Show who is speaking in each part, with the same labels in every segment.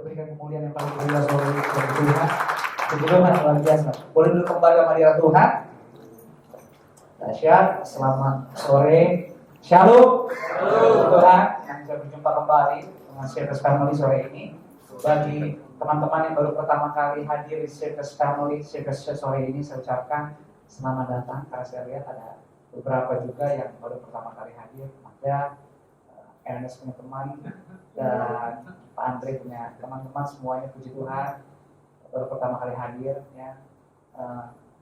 Speaker 1: berikan kemuliaan yang paling luar biasa oleh Tuhan. Tuhan luar biasa. Boleh duduk kembali sama hadirat Tuhan. Dahsyat. Selamat sore. Shalom. Tuhan yang bisa berjumpa kembali dengan Circus Family sore ini. Bagi teman-teman yang baru pertama kali hadir di Circus Family, Circus sore ini saya ucapkan selamat datang. Karena saya lihat ada beberapa juga yang baru pertama kali hadir. Ada Ernest punya teman dan Pak Andre punya teman-teman, semuanya puji Tuhan baru pertama kali hadir ya.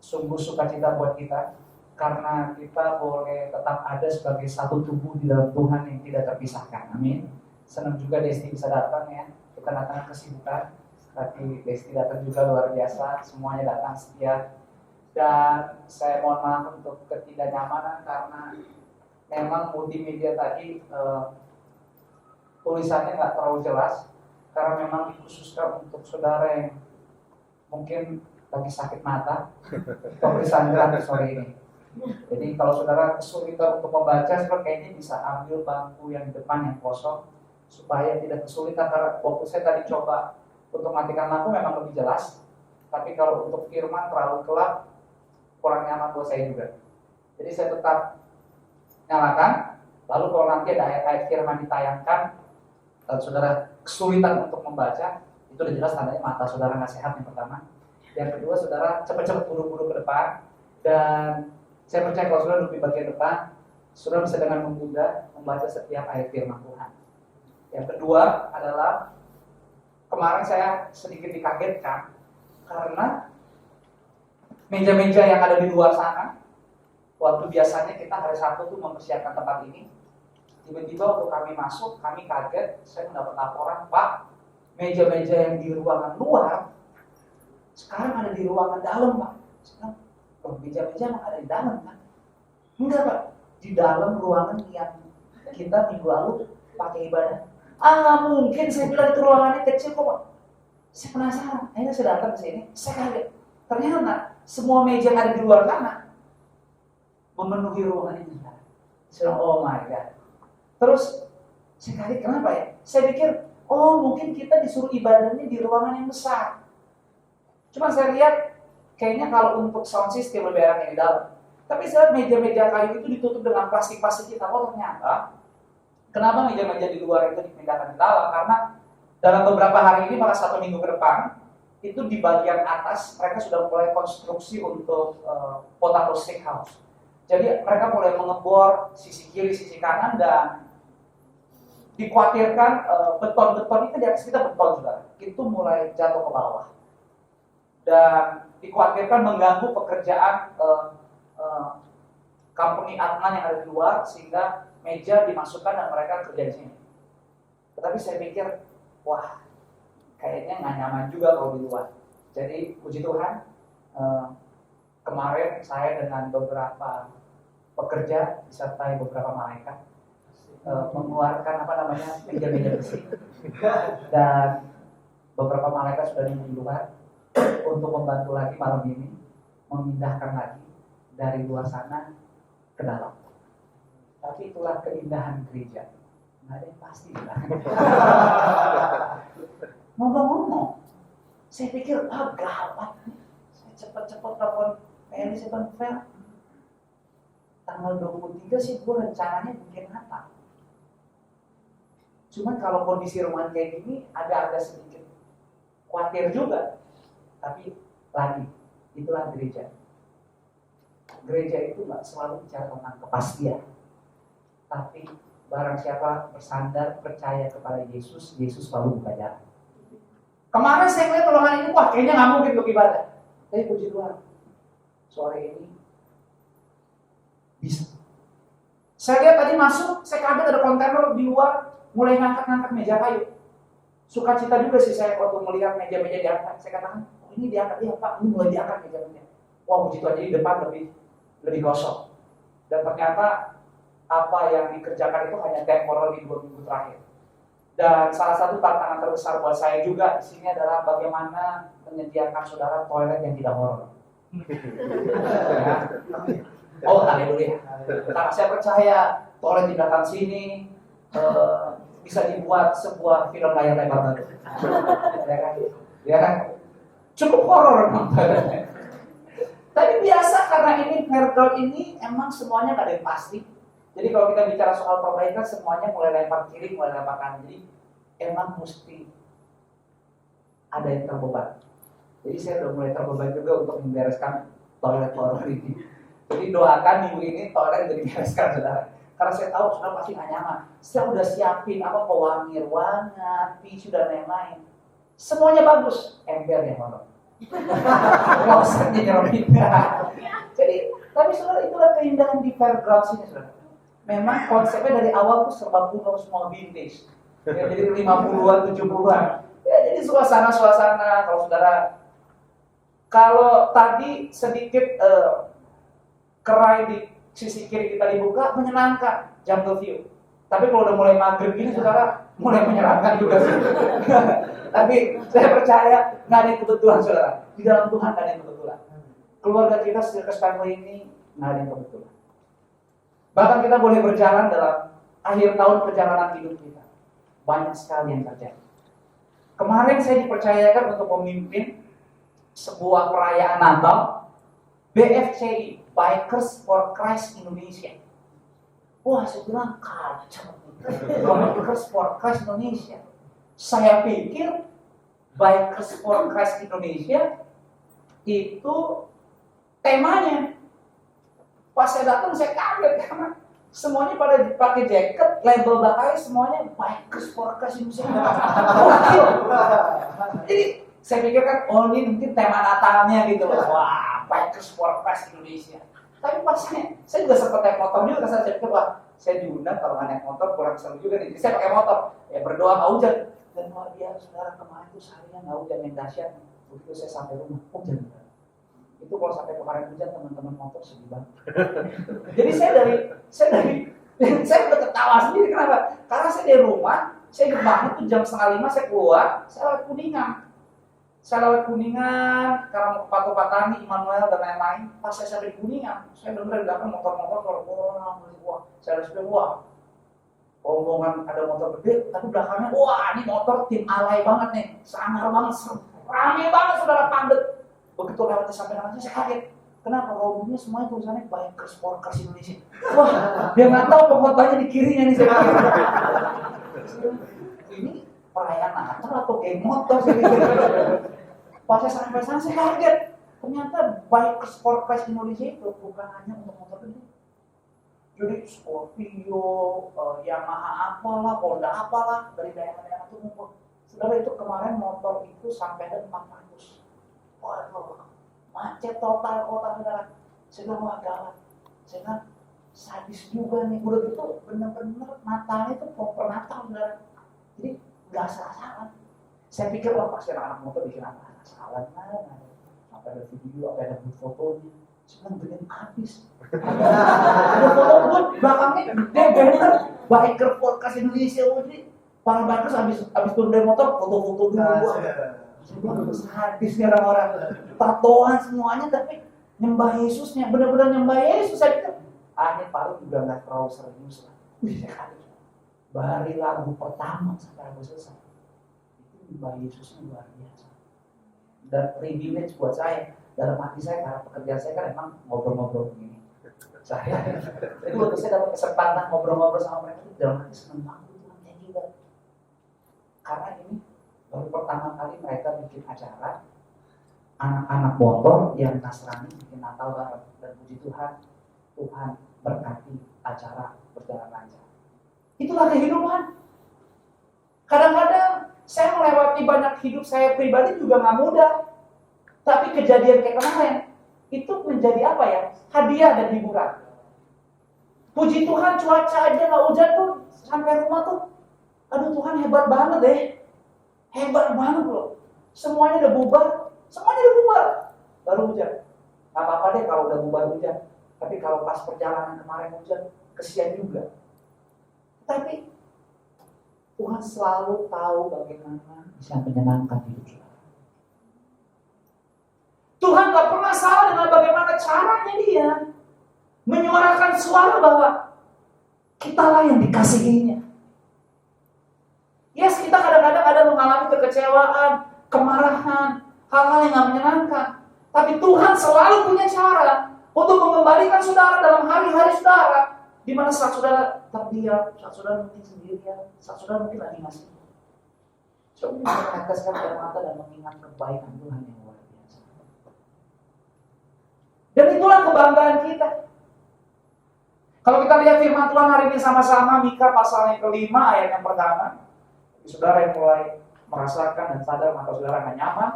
Speaker 1: Sungguh sukacita buat kita karena kita boleh tetap ada sebagai satu tubuh di dalam Tuhan yang tidak terpisahkan. Amin. Senang juga Desti bisa datang ya. Kita datang kesibukan, tapi Desti datang juga luar biasa. Semuanya datang setia. Dan saya mohon maaf untuk ketidaknyamanan karena memang multimedia tadi tulisannya nggak terlalu jelas karena memang dikhususkan untuk saudara yang mungkin lagi sakit mata pemeriksaan gratis sore ini. Jadi kalau saudara kesulitan untuk membaca, saudara kayaknya bisa ambil bangku yang di depan yang kosong supaya tidak kesulitan. Karena waktu saya tadi coba untuk matikan lampu memang lebih jelas, tapi kalau untuk firman terlalu gelap kurang nyaman buat saya juga. Jadi saya tetap nyalakan. Lalu kalau nanti ada ayat-ayat firman ditayangkan, saudara kesulitan untuk membaca, itu udah jelas tandanya mata saudara nggak sehat yang pertama. Yang kedua, saudara cepat-cepat buru-buru ke depan. Dan saya percaya kalau saudara duduk di bagian depan, saudara bisa dengan mudah membaca setiap ayat firman Tuhan. Yang kedua adalah kemarin saya sedikit dikagetkan karena meja-meja yang ada di luar sana, waktu biasanya kita hari Sabtu tuh mempersiapkan tempat ini. Tiba-tiba waktu kami masuk, kami kaget, saya mendapat laporan, Pak, meja-meja yang di ruangan luar, sekarang ada di ruangan dalam, Pak. Sekarang, meja-meja yang ada di dalam, kan? Enggak, Pak, di dalam ruangan yang kita minggu lalu pakai ibadah. Nggak mungkin, saya bilang itu ruangannya kecil kok, Pak. Saya penasaran, akhirnya saya datang ke sini, saya kaget. Ternyata semua meja yang ada di luar sana memenuhi ruangan ini. Saya bilang, oh my God. Terus saya kaget, kenapa ya? Saya pikir, oh mungkin kita disuruh ibadahnya di ruangan yang besar. Cuma saya lihat, kayaknya kalau untuk sound system lebih enak yang di dalam. Tapi saya lihat meja-meja kayu itu ditutup dengan plastik-plastik kita. Oh ternyata, kenapa meja-meja di luar itu dipindahkan ke dalam? Karena dalam beberapa hari ini, malah 1 minggu ke depan, itu di bagian atas mereka sudah mulai konstruksi untuk potato stick house. Jadi mereka mulai mengebor sisi kiri, sisi kanan, dan dikhawatirkan beton-beton itu di atas kita beton juga, itu mulai jatuh ke bawah. Dan dikhawatirkan mengganggu pekerjaan company admin yang ada di luar, sehingga meja dimasukkan dan mereka kerja di sini. Tetapi saya pikir, wah, kayaknya nggak nyaman juga kalau di luar. Jadi puji Tuhan, kemarin saya dengan beberapa pekerja disertai beberapa malaikat mengeluarkan meja-meja besi, dan beberapa malaikat sudah di luar untuk membantu lagi malam ini memindahkan lagi dari luar sana ke dalam. Tapi itulah keindahan gereja. Nggak ada yang pasti. Ngomong-ngomong, saya pikir, gawat. Saya cepat-cepat telepon PNI, saya bilang, tanggal 23 sih gue rencananya bikin apa. Cuman kalau kondisi ruangan kayak gini, agak-agak sedikit khawatir juga. Tapi lagi, itulah gereja. Gereja itu nggak selalu bicara tentang kepastian. Tapi barang siapa bersandar, percaya kepada Yesus, Yesus selalu buka jalan. Kemarin saya melihat ruangan ini, wah kayaknya nggak mungkin untuk ibadah. Tapi puji Tuhan, sore ini bisa. Saya lihat tadi masuk, saya kaget ada kontainer di luar, mulai ngangkat-ngangkat meja kayu. Sukacita juga sih saya waktu melihat meja-meja diangkat. Saya katakan, oh, ini diangkat, iya Pak, ini mulai diangkat meja-meja. Wah puji Tuhan, jadi depan lebih kosong. Dan ternyata apa yang dikerjakan itu hanya temporer di 2 minggu terakhir. Dan salah satu tantangan terbesar buat saya juga di sini adalah bagaimana menyediakan saudara toilet yang tidak horor. Ya. Oh, haleluya. Karena saya percaya toilet di belakang sini bisa dibuat sebuah film layar lebar baru. Ya kan? Ya kan? Cukup horor memang. Tapi biasa karena ini Fairground ini emang semuanya gak ada yang pasti. Jadi kalau kita bicara soal perbaikan semuanya mulai lempar kiri, mulai lempar kanan. Jadi emang mesti ada yang terbeban. Jadi saya udah mulai terbeban juga untuk membereskan toilet ini. Jadi doakan minggu ini toilet jadi bereskan, saudara. Karena saya tahu saudara pasti gak nyaman. Saya udah siapin pewangi ruangan, tisu dan lain-lain. Semuanya bagus, ember yang mana? Klosetnya nyerobit. Jadi, tapi saudara itulah keindahan di Fairground sini, saudara. Memang konsepnya dari awal tuh serba kuno, semua vintage. Ya, jadi 50-an, 70-an. Ya, jadi suasana-suasana kalau saudara. Kalau tadi sedikit kerai di sisi kiri kita dibuka, menyenangkan, jungle view. Tapi kalau udah mulai maghrib gini, saudara, mulai menyeramkan juga sih. Tapi saya percaya nggak ada yang kebetulan, saudara. Di dalam Tuhan nggak ada yang kebetulan. Keluarga kita, Circus Family ini nggak ada yang kebetulan. Bahkan kita boleh berjalan dalam akhir tahun perjalanan hidup kita. Banyak sekali yang terjadi. Kemarin saya dipercayakan untuk memimpin sebuah perayaan Natal BFCI, Bikers for Christ Indonesia. Wah, saya bilang kacau. Bikers for Christ Indonesia. Saya pikir Bikers for Christ Indonesia itu temanya. Pas saya datang saya kaget karena semuanya pada pakai jaket, label belakangnya semuanya Bikers for Christ Indonesia. Jadi saya pikir kan, oh ini mungkin tema Natalnya gitu. Wah, Bikers for Christ Indonesia. Tapi pas saya juga sempat naik motor juga, saya pikir wah saya diundang kalau nggak naik motor kurang seru juga nih. Jadi saya pakai motor, ya berdoa nggak hujan. Dan luar biasa, saudara, kemarin itu seharian nggak hujan yang dahsyat. Begitu saya sampai rumah, hujan. Itu kalau sampai kemarin hujan teman-teman motor sedih banget. Jadi saya udah ketawa sendiri. Kenapa? Karena saya di rumah, saya bangun tuh jam 4:30 saya keluar, saya lewat Kuningan. Karena mau ke Pato Patani, Immanuel dan lain-lain. Pas saya sampai di Kuningan, saya benar-benar di belakang motor-motor wah, saya harus bilang wah. Rombongan ada motor gede, tapi belakangnya, wah ini motor tim alay banget nih, sangar banget, rame banget saudara padet. Begitu lewatnya sampai namanya saya kaget. Kenapa? Rombongnya semuanya tulisannya Bikers for Christ Indonesia. Wah, dia nggak tahu pengkhotbahnya di kirinya nih saya pikir. Ini perayaan Natal atau geng motor saya pikir. Pas saya sampai sana saya kaget. Ternyata Bikers for Christ Indonesia itu bukan hanya untuk motor gede. Jadi Scorpio, Yamaha apalah, Honda apalah, dari daerah-daerah itu ngumpul. Saudara, itu kemarin motor itu sampai ada 400. Waduh, macet total kota, saudara. Saya bilang wah gawat. Saya bilang sadis juga nih. Udah gitu bener-bener Natalnya itu proper Natal, saudara. Jadi nggak salah-salah. Saya pikir wah pasti anak motor bikin apa salah lah. Sampai ada video, apa ada fotonya. Sebenarnya bikin habis. Ada foto buat belakangnya dia banner Biker Podcast Indonesia. Jadi para bikers habis turun dari motor foto-foto dulu. Habis nih orang-orang tatoan semuanya, tapi nyembah Yesusnya benar-benar nyembah Yesus. Saya pikir ini paling juga nggak terlalu serius lah. Dari lagu pertama sampai lagu selesai itu nyembah Yesusnya luar biasa. Dan privilege buat saya. Dalam hati saya, karena pekerjaan saya kan emang ngobrol-ngobrol begini. Jadi waktu saya dapat kesempatan ngobrol-ngobrol sama mereka itu dalam hati senang banget. Juga. Karena ini baru pertama kali mereka bikin acara anak-anak motor yang Nasrani bikin Natal bareng. Dan puji Tuhan, Tuhan berkati acara berjalan lancar. Itulah kehidupan. Kadang-kadang saya melewati banyak hidup saya pribadi juga nggak mudah. Tapi kejadian kayak kemarin itu menjadi apa ya? Hadiah dan hiburan. Puji Tuhan cuaca aja nggak hujan tuh sampai rumah tuh. Aduh Tuhan hebat banget deh. Hebat banget loh. Semuanya udah bubar. Baru hujan. Gak apa-apa deh kalau udah bubar hujan. Tapi kalau pas perjalanan kemarin hujan, kesian juga. Tapi Tuhan selalu tahu bagaimana bisa menyenangkan hidup kita. Tuhan gak pernah salah dengan bagaimana caranya dia menyuarakan suara bahwa kitalah yang dikasihinya. kekecewaan, kemarahan, hal-hal yang gak menyenangkan. Tapi Tuhan selalu punya cara untuk mengembalikan saudara dalam hari-hari saudara, di mana saat saudara terdiam, saat saudara mungkin sendirian, saat saudara mungkin lagi ngasih. Coba meneteskan air mata dan mengingat kebaikan Tuhan yang luar biasa. Dan itulah kebanggaan kita. Kalau kita lihat firman Tuhan hari ini sama-sama, Mika pasal yang kelima ayat yang pertama. Saudara yang mulai merasakan dan sadar maka saudara akan nyaman,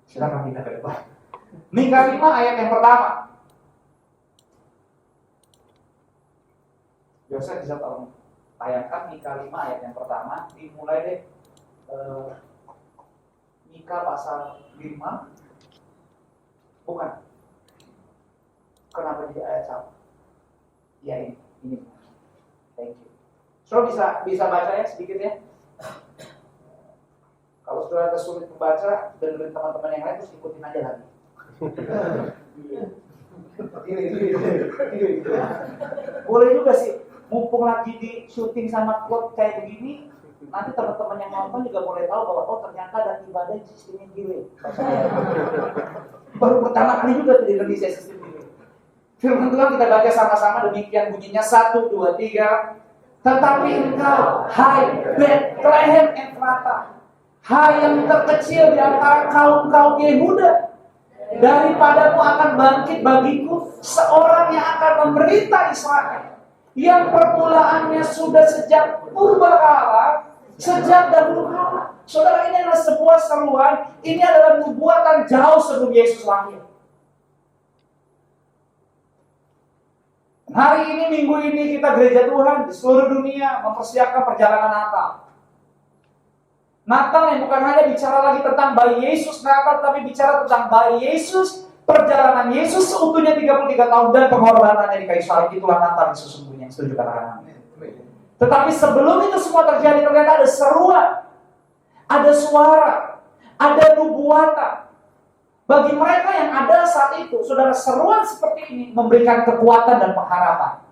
Speaker 1: silakan kita ke depan. Mika 5 ayat yang pertama. Yosef bisa tolong tayangkan Mika 5 ayat yang pertama. Dimulai deh Mika pasal 5. Bukan. Kenapa di ayat 1? Ya ini. Thank you. So bisa baca ya sedikit ya. Kalau saudara kesulit membaca, dengerin teman-teman yang lain terus ikutin aja lagi. Boleh juga sih, mumpung lagi di syuting sama klub kayak begini, nanti teman-teman yang nonton juga boleh tahu bahwa oh ternyata ada ibadah sistemnya delay. Baru pertama kali juga di Indonesia sistem delay. Firman Tuhan kita baca sama-sama, demikian bunyinya 1, 2, 3. Tetapi engkau, hai Bethlehem Efrata, hai yang terkecil di antara kaum-kaum Yehuda, daripadamu akan bangkit bagiku seorang yang akan memerintah Israel, yang permulaannya sudah sejak purbakala, sejak dahulu kala. Saudara, ini adalah sebuah seruan, ini adalah nubuatan jauh sebelum Yesus lahir. Hari ini, minggu ini kita gereja Tuhan di seluruh dunia mempersiapkan perjalanan Natal. Natal yang bukan hanya bicara lagi tentang bayi Yesus Natal, tapi bicara tentang bayi Yesus, perjalanan Yesus seutuhnya 33 tahun dan pengorbanannya di kayu salib. Itulah Natal yang sesungguhnya. Setuju katakan amin. Tetapi sebelum itu semua terjadi, ternyata ada seruan, ada suara, ada nubuatan. Bagi mereka yang ada saat itu, saudara, seruan seperti ini memberikan kekuatan dan pengharapan.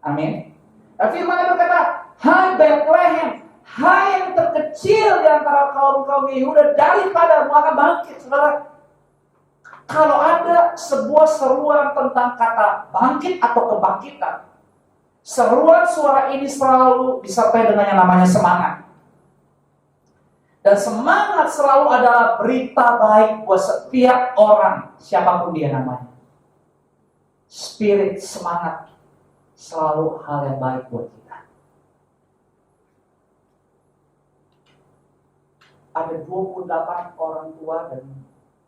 Speaker 1: Amin. Dan firman berkata, hai Bethlehem, hai yang terkecil di antara kaum-kaum Yehuda, daripadamu akan bangkit. Saudara, kalau ada sebuah seruan tentang kata bangkit atau kebangkitan, seruan suara ini selalu disertai dengan yang namanya semangat. Dan semangat selalu adalah berita baik buat setiap orang, siapapun dia namanya. Spirit semangat selalu hal yang baik buat kita. Ada 28 orang tua dan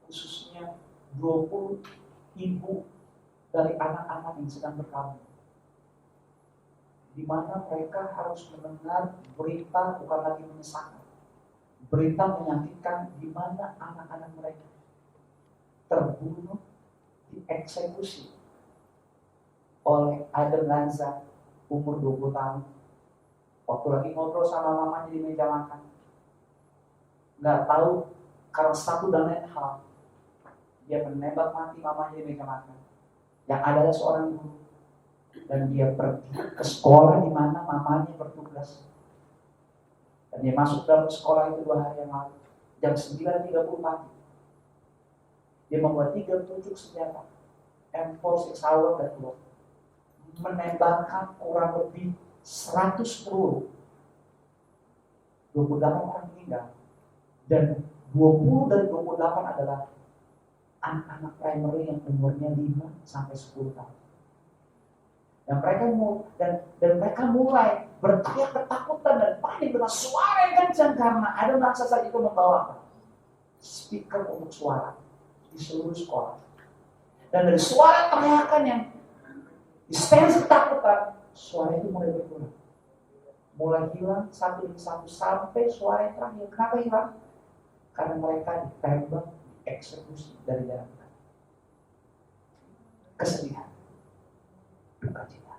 Speaker 1: khususnya 20 ibu dari anak-anak yang sedang berkabung, di mana mereka harus mendengar berita bukan lagi menyesatkan. Berita menyakitkan di mana anak-anak mereka terbunuh, dieksekusi oleh Adam Lanza umur 20 tahun. Waktu lagi ngobrol sama mamanya di meja makan, nggak tahu karena satu dan lain hal, dia menembak mati mamanya di meja makan. Yang adalah seorang guru, dan dia pergi ke sekolah di mana mamanya bertugas. Dan dia masuk dalam sekolah itu 2 hari yang lalu, jam 9.30 pagi. Dia membawa 3 pucuk senjata, M4, 6 hour dan Glock, menembakkan kurang lebih 100 peluru. 28 orang meninggal, dan 20 dari 28 adalah anak-anak primary yang umurnya 5 sampai 10 tahun. Dan mereka mulai berteriak ketakutan dan panik dengan suara yang kencang karena ada raksasa itu membawa speaker untuk suara di seluruh sekolah. Dan dari suara teriakan yang distensi ketakutan, suara itu mulai berkurang, mulai hilang satu demi satu sampai suara yang terakhir. Kenapa hilang? Karena mereka ditembak, dieksekusi dari jarak dekat. Kesedihan, duka cita.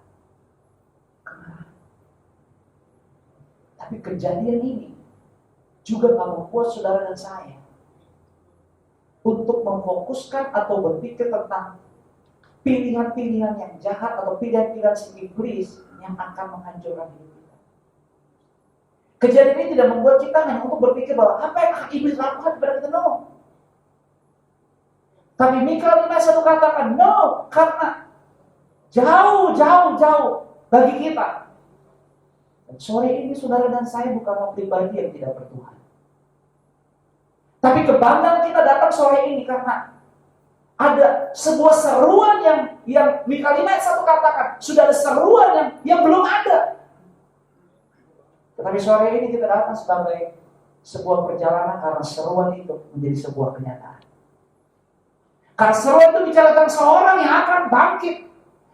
Speaker 1: Tapi kejadian ini juga membuat saudara dan saya untuk memfokuskan atau berpikir tentang pilihan-pilihan yang jahat atau pilihan-pilihan si iblis yang akan menghancurkan hidup kita. Kejadian ini tidak membuat kita hanya untuk berpikir bahwa apa yang iblis lakukan kepada kita, no. Tapi Mika 5:1 katakan, no, karena jauh bagi kita. Dan sore ini saudara dan saya bukanlah pribadi yang tidak bertuhan. Tapi kebanggaan kita datang sore ini karena ada sebuah seruan yang Mika 5:1 katakan, sudah ada seruan yang belum ada. Tetapi sore ini kita datang sebagai sebuah perjalanan karena seruan itu menjadi sebuah kenyataan. Karena seruan itu bicara tentang seorang yang akan bangkit,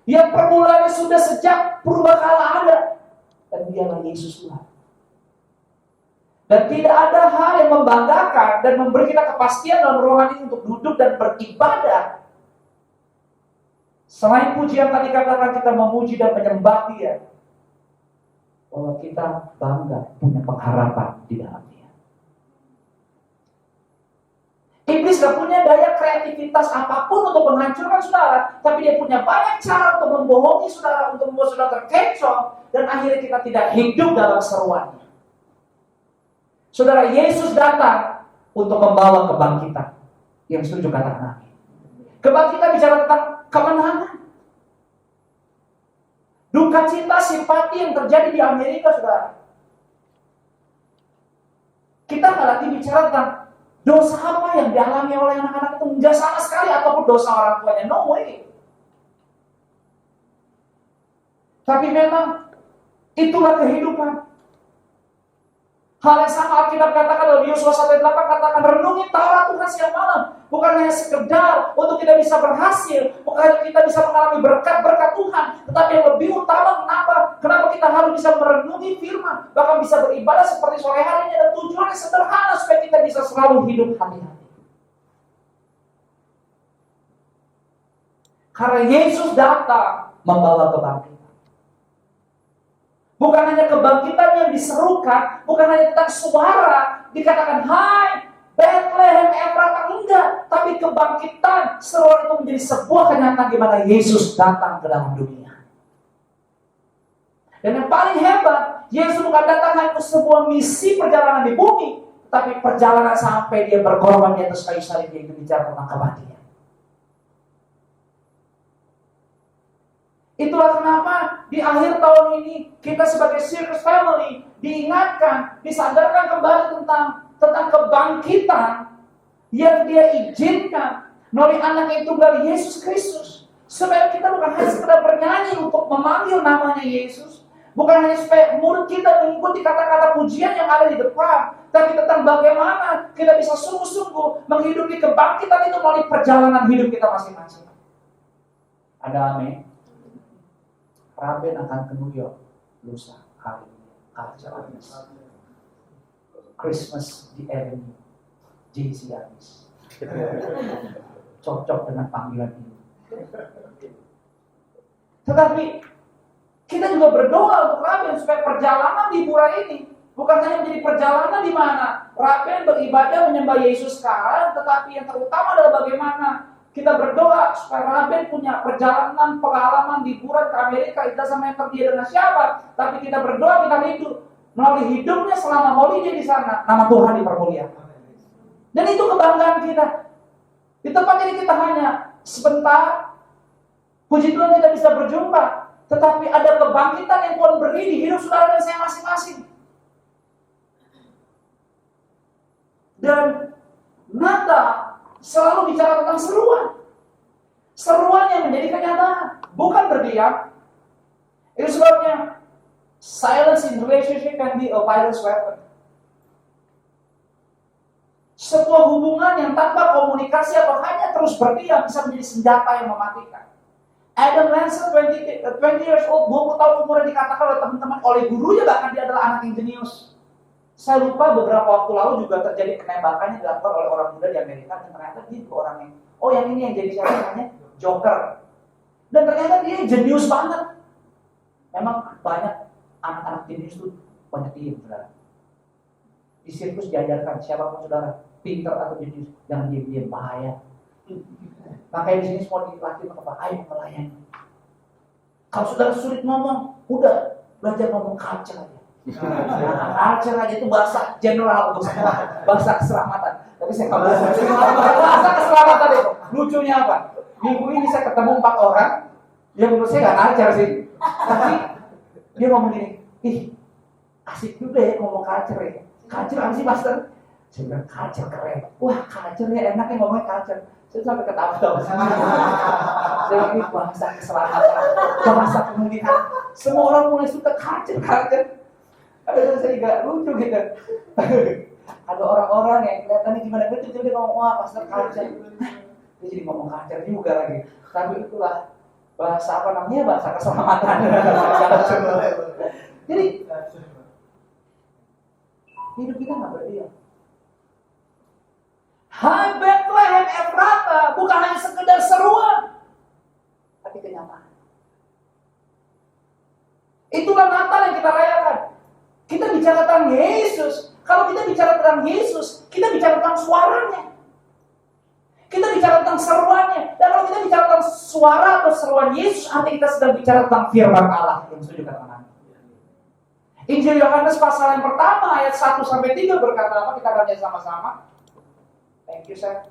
Speaker 1: yang permulaannya sudah sejak purbakala ada, dan dialah Yesus Tuhan. Dan tidak ada hal yang membanggakan dan memberi kita kepastian dalam rohani untuk duduk dan beribadah selain pujian tadi katakan kita memuji dan menyembah Dia, bahwa kita bangga punya pengharapan di dalam Dia. Iblis gak punya daya kreativitas apapun untuk menghancurkan saudara, tapi dia punya banyak cara untuk membohongi saudara, untuk membuat saudara terkecoh, dan akhirnya kita tidak hidup dalam seruannya. Saudara, Yesus datang untuk membawa kebangkitan. Yang setuju katakan amin. Kebangkitan bicara tentang kemenangan. Duka cita simpati yang terjadi di Amerika, saudara. Kita nggak lagi bicara tentang dosa apa yang dialami oleh anak-anak itu. Nggak sama sekali, ataupun dosa orang tuanya. No way. Tapi memang itulah kehidupan. Hal yang sama Alkitab katakan dalam Yosua 1:8 katakan, renungi Taurat Tuhan siang malam. Bukan hanya sekedar untuk kita bisa berhasil, bukan hanya kita bisa mengalami berkat-berkat Tuhan, tetapi yang lebih utama kenapa kita harus bisa merenungi firman, bahkan bisa beribadah seperti sore hari ini, dan tujuannya sederhana supaya kita bisa selalu hidup hati-hati. Karena Yesus datang membawa kebangkitan. Bukan hanya kebangkitan yang diserukan, bukan hanya tentang suara, dikatakan, hai, Bethlehem, Efratah, enggak. Tapi kebangkitan, seruan itu menjadi sebuah kenyataan di mana Yesus datang ke dalam dunia. Dan yang paling hebat, Yesus bukan datang hanya untuk sebuah misi perjalanan di bumi, tapi perjalanan sampai dia berkorban di atas kayu salib, yaitu bicara tentang kematian. Itulah kenapa di akhir tahun ini kita sebagai Circus Family diingatkan, disadarkan kembali tentang kebangkitan yang Dia izinkan melalui anak yang tunggal Yesus Kristus, supaya kita bukan hanya sekedar bernyanyi untuk memanggil namanya Yesus, bukan hanya supaya mulut kita mengikuti kata-kata pujian yang ada di depan, tapi tentang bagaimana kita bisa sungguh-sungguh menghidupi kebangkitan itu melalui perjalanan hidup kita masing-masing. Ada amin. Raben akan ke New York lusa hari ini, cultural Christmas di Avenue, JC habis. Cocok dengan panggilan ini. Tetapi kita juga berdoa untuk Raben supaya perjalanan di Pura ini bukan hanya menjadi perjalanan di mana Raben beribadah menyembah Yesus sekarang, tetapi yang terutama adalah bagaimana kita berdoa supaya Raben punya perjalanan pengalaman liburan ke Amerika, itu sama yang terdiri dengan siapa, tapi kita berdoa kita hidup melalui hidupnya selama holiday di sana, nama Tuhan dipermuliakan. Dan itu kebanggaan kita. Di tempat ini kita hanya sebentar, puji Tuhan kita bisa berjumpa, tetapi ada kebangkitan yang Tuhan beri di hidup saudara dan saya masing-masing. Dan Natal selalu bicara tentang seruan. Seruan yang menjadi kenyataan, bukan berdiam. Itu sebabnya silence in relationship can be a violent weapon. Sebuah hubungan yang tanpa komunikasi atau hanya terus berdiam bisa menjadi senjata yang mematikan. Adam Lancer 20 years old, 20 tahun umurnya, dikatakan oleh teman-teman, oleh gurunya bahkan dia adalah anak yang jenius. Saya lupa beberapa waktu lalu juga terjadi penembakan yang dilakukan oleh orang muda di Amerika, dan ternyata dia juga orang yang ini yang jadi siapa namanya? Joker. Dan ternyata dia jenius banget. Memang banyak anak-anak jenius itu banyak diem, saudara. Di sirkus diajarkan siapapun saudara, pintar atau jenius, jangan diem-diem, bahaya. Makanya di sini semua dilatih apa? Ayo melayani. Kalau saudara sulit ngomong, udah belajar ngomong culture aja. Culture aja itu bahasa general untuk semua, bahasa keselamatan. Tapi saya nggak mau bahasa keselamatan itu. Lucunya apa? Minggu ini saya ketemu 4 orang yang menurut saya nggak culture sih. Tapi dia ngomong gini, ih asik juga ya ngomong culture ya. Culture apa sih Pastor? Saya bilang culture keren. Wah culture ya enaknya ngomongnya culture. Saya sampai ketawa-tawa. Saya ini bahasa keselamatan, bahasa pemulihan. Semua orang mulai suka culture. Ada saya juga lucu gitu. Ada orang-orang yang kelihatannya gimana gitu, dia ngomong wah Pastor culture. Dia jadi ngomong culture juga lagi. Tapi itulah bahasa apa namanya, bahasa keselamatan. Jadi hidup kita nggak berdiam. Hai Bethlehem Efrata bukan hanya sekedar seruan, tapi kenyataan. Itulah Natal yang kita rayakan. Kita bicara tentang Yesus. Kalau kita bicara tentang Yesus, kita bicara tentang suaranya. Kita bicara tentang seruannya. Dan kalau kita bicara tentang suara atau seruan Yesus, artinya kita sedang bicara tentang firman Allah. Yang setuju katakan. Injil Yohanes pasal yang pertama ayat 1-3 berkata apa? Kita baca sama-sama. Thank you, Sir.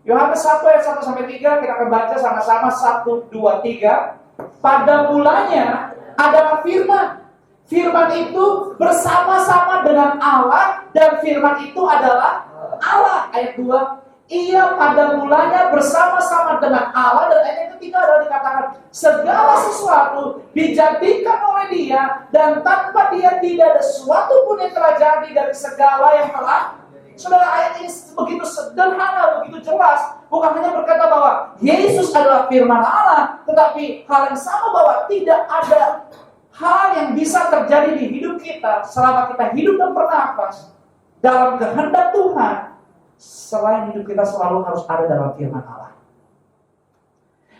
Speaker 1: Yohanes 1 ayat 1-3 kita akan baca sama-sama 1, 2, 3. Pada mulanya adalah firman. Firman itu bersama-sama dengan Allah dan firman itu adalah Allah. Ayat 2. Ia pada mulanya bersama-sama dengan Allah, dan ayat yang ketiga adalah dikatakan segala sesuatu dijadikan oleh Dia dan tanpa Dia tidak ada sesuatu pun yang telah jadi dari segala yang telah. Saudara, ayat ini begitu sederhana, begitu jelas. Bukan hanya berkata bahwa Yesus adalah firman Allah, tetapi hal yang sama bahwa tidak ada hal yang bisa terjadi di hidup kita selama kita hidup dan bernafas dalam kehendak Tuhan selain hidup kita selalu harus ada dalam firman Allah.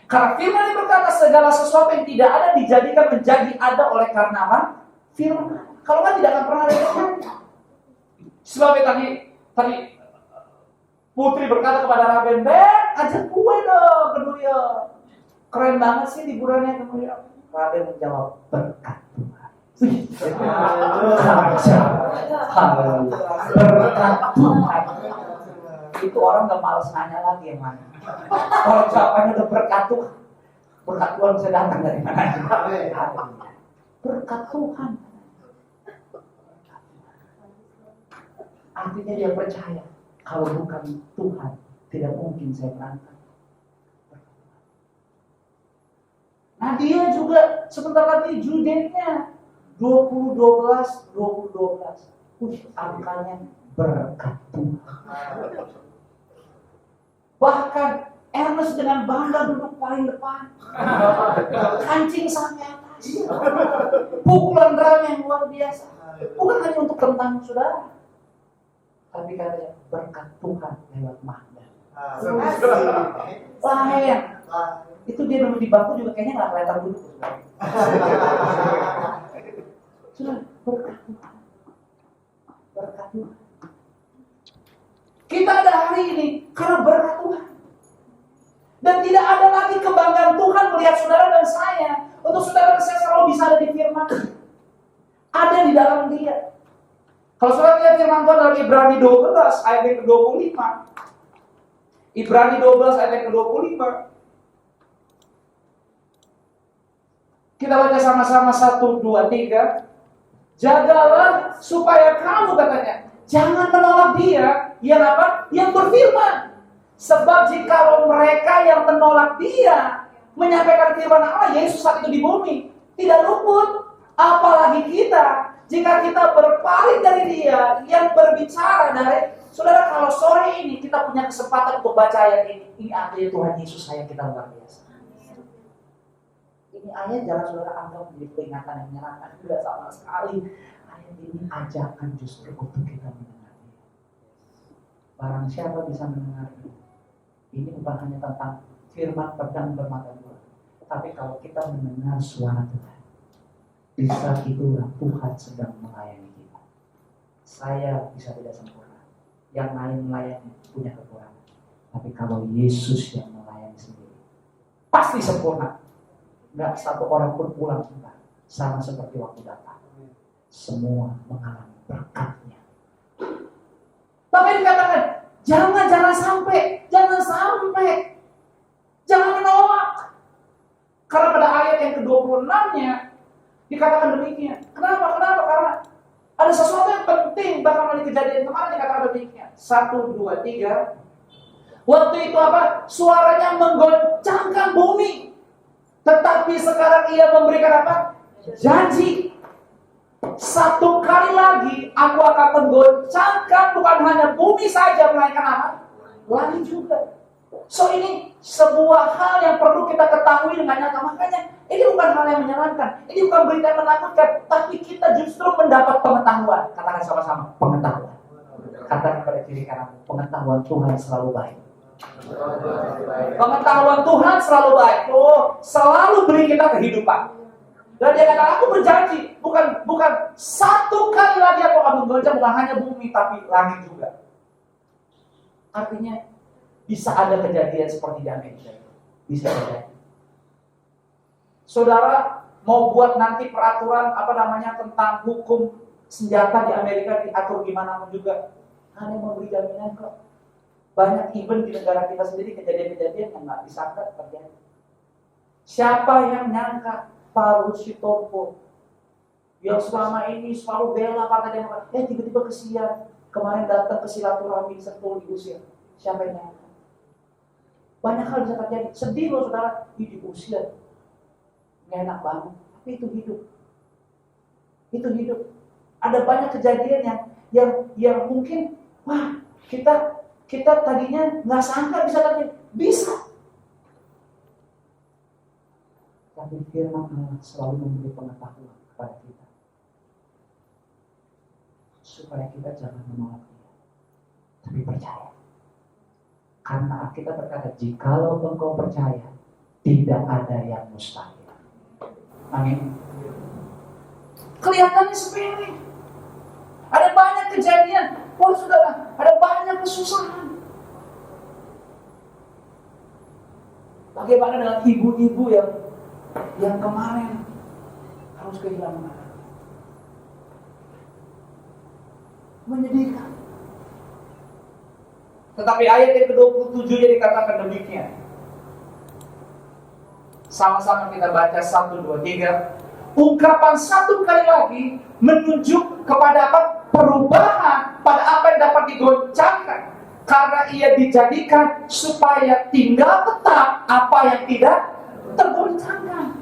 Speaker 1: Karena firman ini berkata segala sesuatu yang tidak ada dijadikan menjadi ada oleh karena apa? Firman. Kalau nggak tidak akan pernah ada yang ada. Sebab tadi Putri berkata kepada Raben, Ben, ajak gue dong ke New York. Keren banget sih liburannya ke New York. Raben menjawab, berkat Tuhan. Berkat Tuhan. Itu orang gak males nanya lagi yang mana. Kalau jawabannya udah berkat Tuhan, berkat Tuhan bisa datang dari mana? Berkat Tuhan. Artinya dia percaya kalau bukan Tuhan tidak mungkin saya berangkat. Nah dia juga sebentar lagi Judennya 2012. Angkanya berkat Tuhan. Bahkan Ernest dengan bangga duduk paling depan. Kancing sampai atas. Pukulan drum yang luar biasa. Bukan hanya untuk tentang saudara, tapi katanya berkat Tuhan lewat Magda. Lain. Itu dia duduk di bangku juga kayaknya nggak kelihatan duduk. Sudah berkat Tuhan. Berkat Tuhan. Kita ada hari ini karena berkat Tuhan. Dan tidak ada lagi kebanggaan Tuhan melihat saudara dan saya. Untuk saudara dan saya selalu bisa ada di firman. Ada di dalam Dia. Kalau saudara lihat firman Tuhan dalam Ibrani 12 ayat yang ke-25. Ibrani 12 ayat yang ke-25. Kita baca sama-sama 1, 2, 3. Jagalah supaya kamu, katanya, jangan menolak Dia yang apa? Yang berfirman. Sebab jikalau mereka yang menolak Dia menyampaikan firman Allah, Yesus saat itu di bumi, tidak luput. Apalagi kita, jika kita berpaling dari Dia yang berbicara dari. Saudara, kalau sore ini kita punya kesempatan untuk baca ayat ini artinya Tuhan Yesus sayang kita luar biasa. Ini ayat jangan saudara anggap menjadi peringatan yang menyenangkan, tidak sama sekali. Ayat ini ajakan justru untuk kita mendengarnya. Barang siapa bisa mendengarnya. Ini bukan hanya tentang firman pedang bermata dua, tapi kalau kita mendengar suara Tuhan, di saat itulah Tuhan sedang melayani kita. Saya bisa tidak sempurna, yang lain melayani punya kekurangan, tapi kalau Yesus yang melayani sendiri, pasti sempurna. Nggak satu orang pun pulang kita sama seperti waktu datang. semua mengalami berkatnya. Bahkan dikatakan, jangan sampai, jangan menolak. Karena pada ayat yang ke-26-nya dikatakan demikian. Kenapa? Karena ada sesuatu yang penting bahkan di kejadian kemarin dikatakan demikian. 1, 2, 3. Waktu itu apa? Suaranya menggoncangkan bumi. Tetapi sekarang ia memberikan apa? Janji. Satu kali lagi aku akan menggoncangkan bukan hanya bumi saja, melainkan apa? Langit juga. So ini sebuah hal yang perlu kita ketahui dengan nyata. Makanya ini bukan hal yang menyenangkan, ini bukan berita yang menakutkan, tapi kita justru mendapat pengetahuan. Katakan sama-sama, pengetahuan. Katakan pada kiri kanan, pengetahuan Tuhan selalu baik. Pengetahuan Tuhan selalu baik. Selalu beri kita kehidupan. Dan dia kata, aku berjanji, bukan satu kali lagi aku akan menggoncang bukan hanya bumi tapi langit juga. Artinya bisa ada kejadian seperti di Amerika. Bisa terjadi. Saudara mau buat nanti peraturan tentang hukum senjata di Amerika diatur gimana pun juga, ada yang memberi jaminan kok. Banyak event di negara kita sendiri kejadian-kejadian yang nggak disangka terjadi. Siapa yang nyangka Pak Rusitompo yang selama ini selalu bela Partai Demokrat, tiba-tiba kesian kemarin datang ke silaturahmi di Sentul diusir. Siapa yang nyangka? Banyak hal bisa terjadi. Sedih loh saudara, diusir. Nggak enak banget, tapi itu hidup. Itu hidup. Ada banyak kejadian yang mungkin, wah kita tadinya nggak sangka bisa terjadi. Bisa. Tapi firman Allah selalu memberi pengetahuan kepada kita. Supaya kita jangan menolak dia. Tapi percaya. Karena kita berkata, jikalau engkau percaya, tidak ada yang mustahil. Amin. Kelihatannya sepele. Ada banyak kejadian. Oh saudara, ada banyak kesusahan. Bagaimana dengan ibu-ibu yang kemarin harus kehilangan anak? Menyedihkan. Tetapi ayat yang ke-27 dikatakan demikian. Sama-sama kita baca 1, 2, 3. Ungkapan satu kali lagi menunjuk kepada apa? Perubahan pada apa yang dapat digoncangkan. Karena ia dijadikan supaya tinggal tetap apa yang tidak tergoncangkan.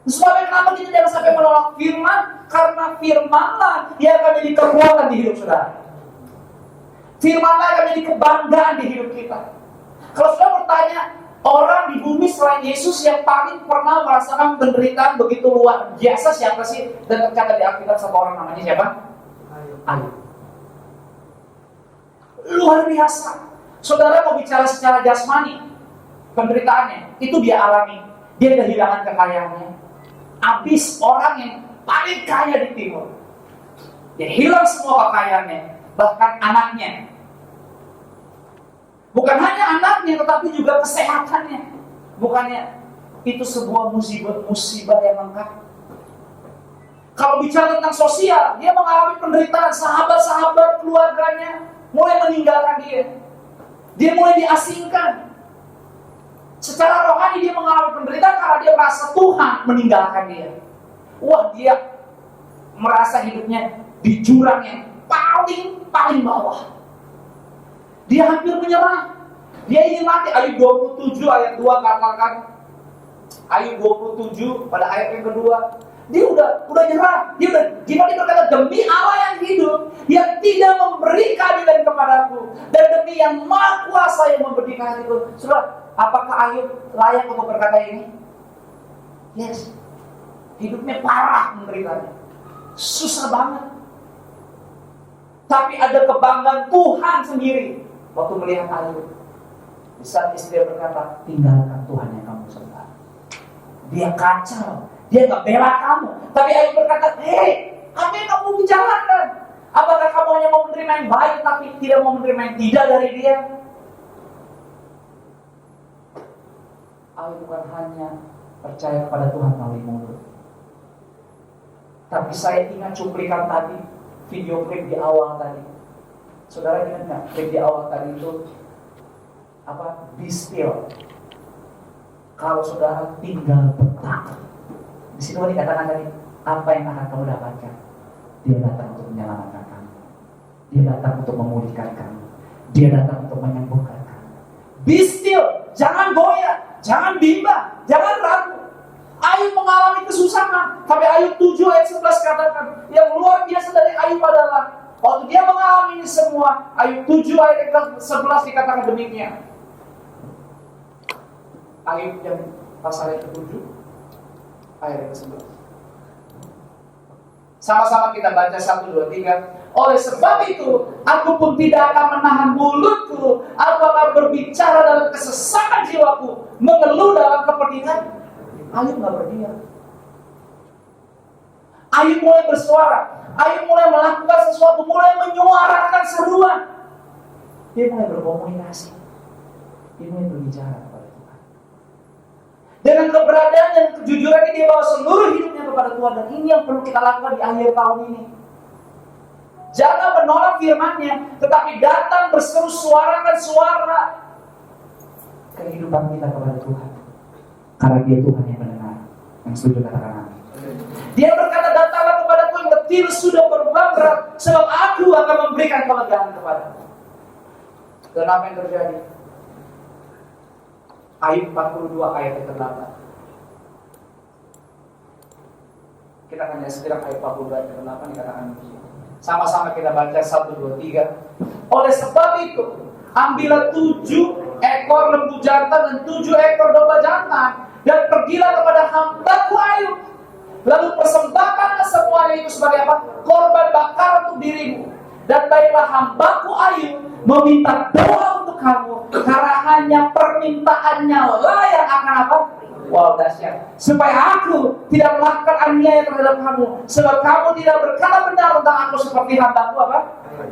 Speaker 1: Sebabnya kenapa kita jangan sampai menolak firman? Karena firmanlah yang akan menjadi kekuatan di hidup saudara. Firmanlah akan menjadi kebanggaan di hidup kita. Kalau saudara bertanya, orang di bumi selain Yesus yang paling pernah merasakan penderitaan begitu luar biasa siapa sih? Dan tercatat di Alkitab satu orang namanya siapa? Ayub. Luar biasa. Saudara mau bicara secara jasmani, penderitaannya itu dia alami. Dia kehilangan kekayaannya. Habis orang yang paling kaya di timur, dia hilang semua kekayaannya, bahkan anaknya. Bukan hanya anaknya, tetapi juga kesehatannya. Bukannya itu sebuah musibah yang lengkap. Kalau bicara tentang sosial, dia mengalami penderitaan. Sahabat-sahabat keluarganya mulai meninggalkan dia. Dia mulai diasingkan. Secara rohani dia mengalami penderitaan karena dia merasa Tuhan meninggalkan dia. Wah, dia merasa hidupnya di jurang yang paling bawah. Dia hampir menyerah. Dia ingin mati. Ayub 27 ayat 2 katakan. Ayub 27 pada ayat yang kedua. Dia udah nyerah. Dia berkata, demi Allah yang hidup, yang tidak memberi keadilan kepadaku, dan demi yang Maha Kuasa yang memberikan hatiku. Saudara, apakah Ayub layak untuk berkata ini? Yes. Hidupnya parah menderitanya. Susah banget. Tapi ada kebanggaan Tuhan sendiri waktu melihat Ayub. Di saat istri berkata, tinggalkan Tuhan yang kamu sembah. Dia kacau, dia gak bela kamu. Tapi Ayub berkata, hei, apa yang kamu bicarakan? Apakah kamu hanya mau menerima yang baik tapi tidak mau menerima yang tidak dari dia? Ayub bukan hanya percaya kepada Tuhan melalui mulut, Tapi saya ingat cuplikan tadi, video klip di awal tadi. Saudara ingat nggak klip di awal tadi itu apa? Be still. Kalau saudara tinggal bertakwa. Di situ dikatakan tadi, apa yang akan kamu dapatkan? Dia datang untuk menyelamatkan kamu. Dia datang untuk memulihkan kamu. Dia datang untuk menyembuhkan kamu. Be still, jangan goyah, jangan bimbang, jangan ragu. Ayub mengalami kesusahan. Sampai Ayub 7 ayat 11 katakan, yang luar biasa dari Ayub adalah waktu dia mengalami ini semua. Ayub 7 ayat 11 dikatakan demikian. Ayub yang pasal yang ke-7 ayat ke-11. Sama-sama kita baca 1, 2, 3. Oleh sebab itu, aku pun tidak akan menahan mulutku. Aku akan berbicara dalam kesesakan jiwaku, mengeluh dalam kepedihan. Ayub nggak berdiam. Ayub mulai bersuara. Ayub mulai melakukan sesuatu, mulai menyuarakan seruan. Dia mulai berkomunikasi. Dia mulai berbicara kepada Tuhan. Dengan keberadaan dan kejujuran ini, dia bawa seluruh hidupnya kepada Tuhan. Dan ini yang perlu kita lakukan di akhir tahun ini. Jangan menolak firman-Nya, tetapi datang berseru, suarakan suara kehidupan kita kepada Tuhan. Karena Dia Tuhan yang mendengar. Yang setuju katakan amin. Dia berkata, datanglah kepadaku yang letih sudah beban berat, sebab aku akan memberikan kelegaan kepadamu. Dan apa yang terjadi? Ayub 42 ayat yang ke-8. Kita akan lihat sekarang ayat 42 ayat ke-8 dikatakan begini. Sama-sama kita baca 1, 2, 3. Oleh sebab itu, ambillah 7 ekor lembu jantan dan 7 ekor domba jantan, dan pergilah kepada hambaku Ayub. Lalu persembahkanlah semuanya itu sebagai apa? Korban bakar untuk dirimu. Dan baiklah hambaku Ayub meminta doa untuk kamu, karena hanya permintaannya lah yang akan apa? Wow, dahsyat. Supaya aku tidak melakukan aniaya terhadap kamu, sebab kamu tidak berkata benar tentang aku seperti hambaku apa?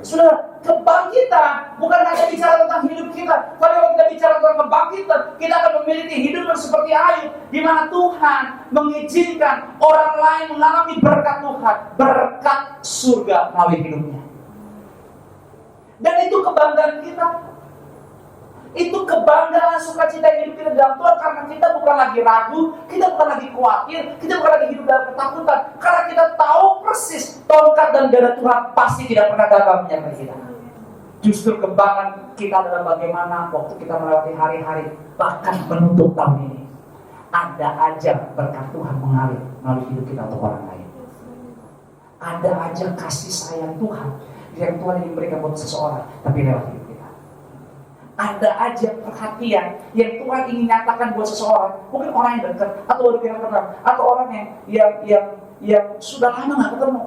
Speaker 1: Sudah, kebangkitan bukan hanya bicara tentang hidup kita. Tapi kalau kita bicara tentang kebangkitan, kita akan memiliki hidup yang seperti Ayub, di mana Tuhan mengizinkan orang lain mengalami berkat Tuhan, berkat surga melalui hidupnya. Dan itu kebanggaan kita. Itu kebanggaan, sukacita hidup kita dalam Tuhan, karena kita bukan lagi ragu, kita bukan lagi khawatir, kita bukan lagi hidup dalam ketakutan, karena kita tahu persis tongkat dan dada Tuhan pasti tidak pernah gagal menyertai kita. Justru kebanggaan kita adalah bagaimana waktu kita melewati hari-hari, bahkan menutup tahun ini, ada aja berkat Tuhan mengalir melalui hidup kita untuk orang lain. Ada aja kasih sayang Tuhan yang Tuhan ingin berikan buat seseorang, tapi lewat hidup kita. Ada aja perhatian yang Tuhan ingin nyatakan buat seseorang, mungkin orang yang dekat, atau orang yang kenal, atau orang yang sudah lama nggak ketemu,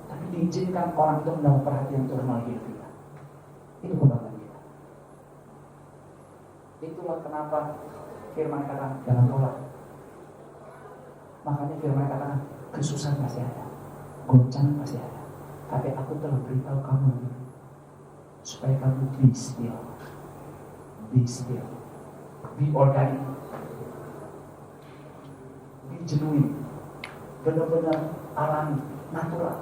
Speaker 1: tapi diizinkan orang itu mendapat perhatian Tuhan melalui hidup kita. Itu kebanggaan kita. Itulah kenapa firman katakan jangan tolak. Makanya firman katakan kesusahan pasti ada, goncangan pasti ada, tapi aku telah beritahu kamu supaya kamu be still. Be still, be organic, be genuine, benar-benar alami, natural.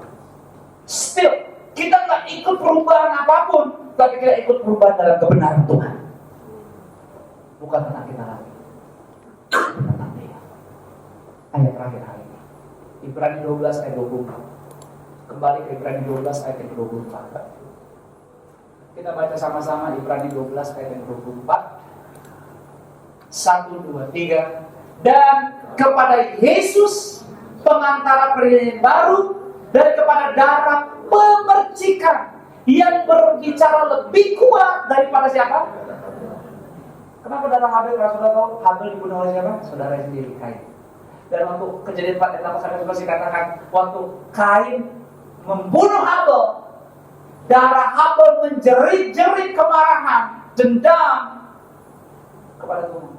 Speaker 1: Still, kita nggak ikut perubahan apapun, tapi kita ikut perubahan dalam kebenaran Tuhan. Bukan tentang kita lagi, tentang Dia. Ayat terakhir hari ini, Ibrani 12 ayat 24. Kembali ke Ibrani 12 ayat 24. Kita baca sama-sama Ibrani 12 ayat 24. 1, 2, 3. Dan kepada Yesus pengantara perjanjian baru, dan kepada darah pemercikan yang berbicara lebih kuat daripada siapa? Kenapa darah Habel? Kalau saudara tahu Habel dibunuh oleh siapa? Saudara sendiri, Kain. Dan waktu Kejadian 4 ayat 8-11 dikatakan, waktu Kain membunuh Habel, darah Habel menjerit-jerit kemarahan, dendam kepada Tuhan.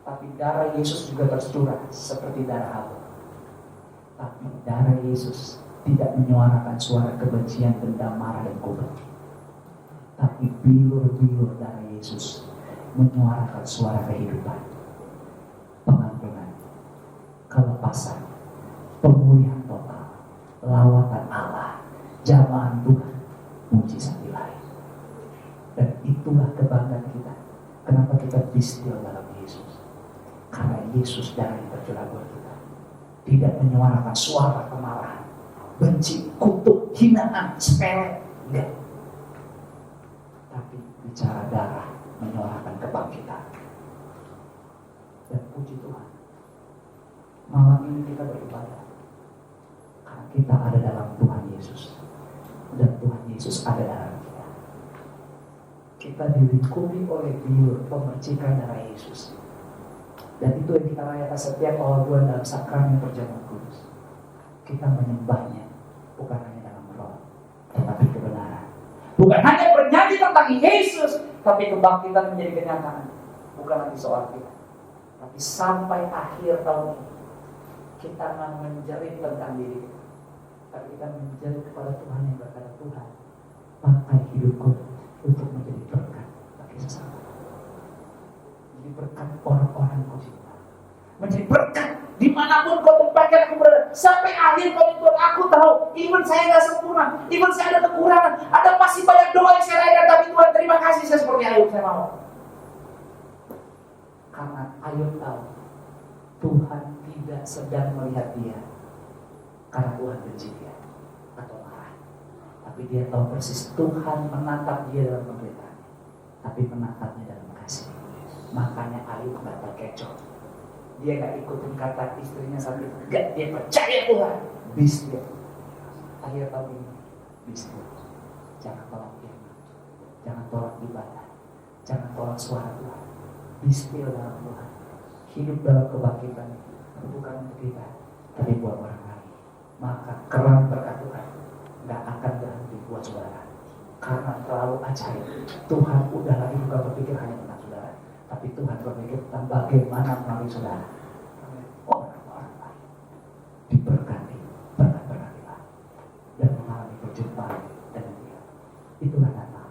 Speaker 1: Tapi darah Yesus juga tercurah seperti darah Habel. Tapi darah Yesus tidak menyuarakan suara kebencian, dendam, marah, dan kutuk. Tapi bilur-bilur darah Yesus menyuarakan suara kehidupan, pengampunan, kelepasan,
Speaker 2: pemulihan total, lawatan Allah, jamahan Tuhan, mujizat ilahi. Dan itulah kebanggaan kita. Kenapa kita bistil dalam Yesus? Karena Yesus darah yang tercurah buat kita. Tidak menyuarakan suara kemarahan, benci, kutuk, hinaan, sepele. Enggak. Tapi bicara darah menyuarakan kebangkitan. Dan puji Tuhan, malam ini kita beribadah karena kita ada dalam Tuhan Yesus. Dan Tuhan Yesus ada dalam kita. Kita dilingkupi oleh biur pemercikan darah Yesus. Dan itu yang kita rayakan setiap awal bulan dalam sakramen perjamuan kudus. Kita menyembahnya bukan hanya dalam roh, tetapi kebenaran. Bukan hanya bernyanyi tentang Yesus, tapi kebangkitan menjadi kenyataan. Bukan lagi soal kita, tapi sampai akhir tahun ini kita nggak menjerit tentang diri kita, tapi kita menjerit kepada Tuhan yang berkata, Tuhan, pakai hidupku untuk menjadi berkat bagi sesama. Menjadi berkat orang-orang kau cinta. Menjadi berkat dimanapun kau tempatkan aku berada. Sampai akhir kau itu aku tahu, even saya nggak sempurna, even saya ada kekurangan, ada pasti banyak doa yang saya lakukan, tapi Tuhan terima kasih saya seperti Ayub, saya mau. Karena Ayub tahu Tuhan tidak sedang melihat dia karena Tuhan benci dia atau marah, tapi dia tahu persis Tuhan menatap dia dalam penderitaan, tapi menatapnya dalam kasih. Makanya Ayub nggak terkecoh, dia nggak ikutin kata istrinya saat itu, nggak, dia percaya Tuhan. Bismillah. Akhir tahun ini, Bismillah. Jangan tolak firman, jangan tolak ibadah, jangan tolak suara Tuhan. Bismillah dalam Tuhan, hidup dalam kebangkitan, bukan untuk kita, tapi buat orang lain. Maka keran berkat Tuhan nggak akan berhenti buat saudara, karena terlalu ajaib. Tuhan udah lagi bukan berpikir hanya tentang saudara, tapi Tuhan berpikir tentang bagaimana melalui saudara orang-orang lain diberkati, berkat-berkatilah, dan mengalami perjumpaan dengan Dia. Itulah Natal.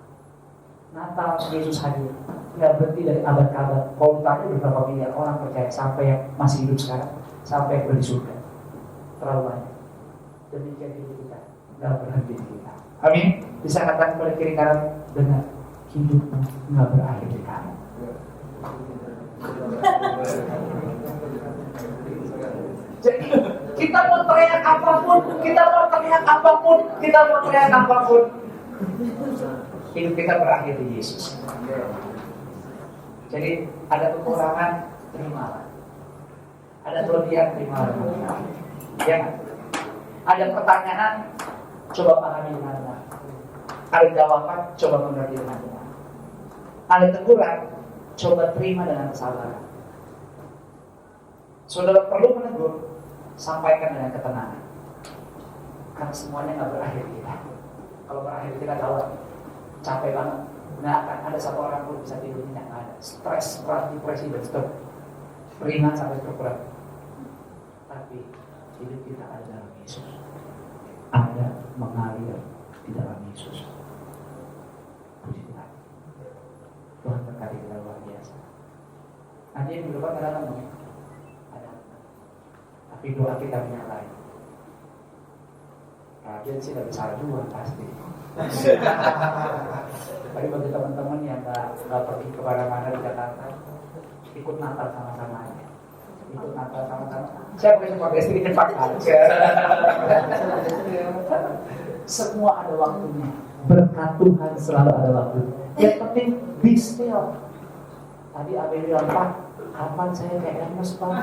Speaker 2: Natal Yesus hadir. Nggak berhenti dari abad ke abad. Kalau tanya beberapa miliar orang percaya, sampai yang masih hidup sekarang, sampai yang di surga, terlalu banyak. Demikian hidup kita, nggak berhenti di kita. Amin. Bisa katakan kepada kiri kanan, dengar, hidupmu nggak berakhir di kamu. Jadi kita mau teriak apapun, kita mau teriak apapun, kita mau teriak apapun, hidup kita berakhir di Yesus. Jadi ada kekurangan, terimalah. Ada kelebihan, terimalah. Ya, ada pertanyaan, coba pahami dengan benar. Ada jawaban, coba mengerti dengan benar. Ada teguran, coba terima dengan kesabaran. Saudara perlu menegur, sampaikan dengan ketenangan. Karena semuanya nggak berakhir kita. Kalau berakhir kita gawat, capek banget. Nggak akan ada satu orang pun bisa tidur nyenyak, nggak ada. Stres, berat, depresi, dan stroke, ringan sampai stroke berat. Tapi hidup kita ada dalam Yesus, ada mengalir di dalam Yesus. Puji Tuhan. Tuhan berkati kita luar biasa. Nanti yang di depan nggak datang dong? Ada. Tapi doa kita menyertai. Raden sih nggak bisa dua pasti. Tapi bagi teman-teman yang nggak pergi kemana-mana di Jakarta, ikut Natal sama-sama aja. Ikut Natal sama-sama. Siapa yang pakai istri cepat aja. Semua ada waktunya. Berkat Tuhan selalu ada waktu. Yang penting be still. Tadi Abel bilang, Pak, kapan saya kayak Ernest Pak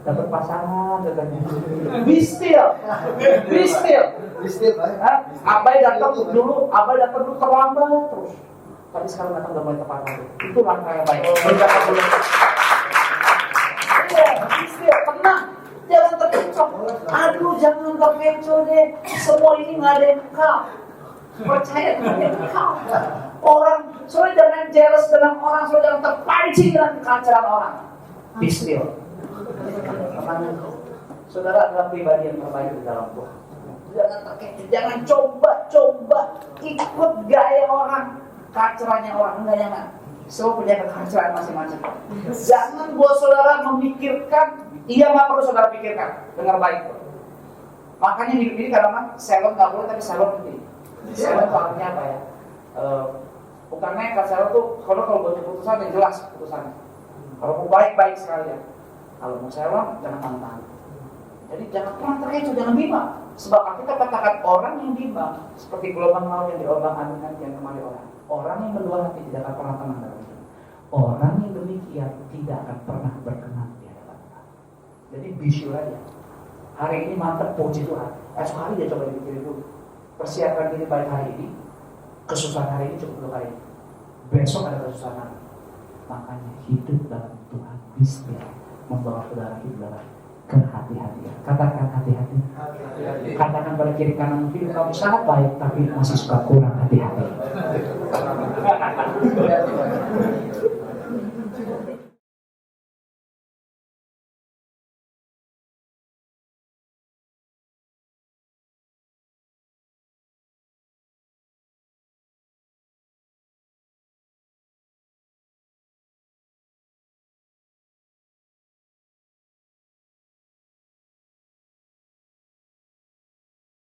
Speaker 2: dapat pasangan katanya. Be still. Be still. Be still, Pak. Abai datang dulu terlambat terus. Tapi sekarang datang udah mulai tepat waktu. Itu langkah yang baik. Berkata belum. Be still, tenang. Jangan terkecoh. Aduh, jangan terkecoh deh. Semua ini nggak ada yang kekal. Percaya dengan yang kekal. Orang, saudara jangan jealous dengan orang, saudara jangan terpancing dengan kehancuran orang. Be still. Saudara adalah pribadi yang terbaik di dalam Tuhan. Jangan terkecoh, jangan coba ikut gaya orang, kehancurannya orang, enggak jangan. Semua punya kehancuran masing-masing. Jangan buat saudara memikirkan, ia nggak perlu saudara pikirkan. Dengar baik.
Speaker 1: Makanya hidup ini kadang-kadang selon nggak boleh, tapi salon penting. Selon itu artinya apa ya? Bukan nekat, selon tuh kalau buat keputusan yang jelas keputusannya. Kalau mau baik-baik sekali ya. Kalau mau selon jangan tantang. Jadi jangan pernah terkecoh, jangan bimbang. Sebab kita katakan orang yang bimbang seperti gelombang laut yang diombang-ambingkan kian kemari orang. Orang yang berdua hati tidak akan pernah tenang dalam hidup. Orang yang demikian tidak akan pernah berkenan di hadapan Tuhan. Jadi be sure aja. Hari ini mantap, puji Tuhan. Esok hari dia coba dipikirin dulu. Persiapkan diri baik hari ini. Kesusahan hari ini cukup dulu hari ini. Besok ada kesusahan hari. Makanya hidup dalam Tuhan bisa membawa saudara hidup dalam kehati-hatian. Katakan hati-hati. Katakan pada kiri kanan, hidup kamu sangat baik, tapi masih suka kurang hati-hati.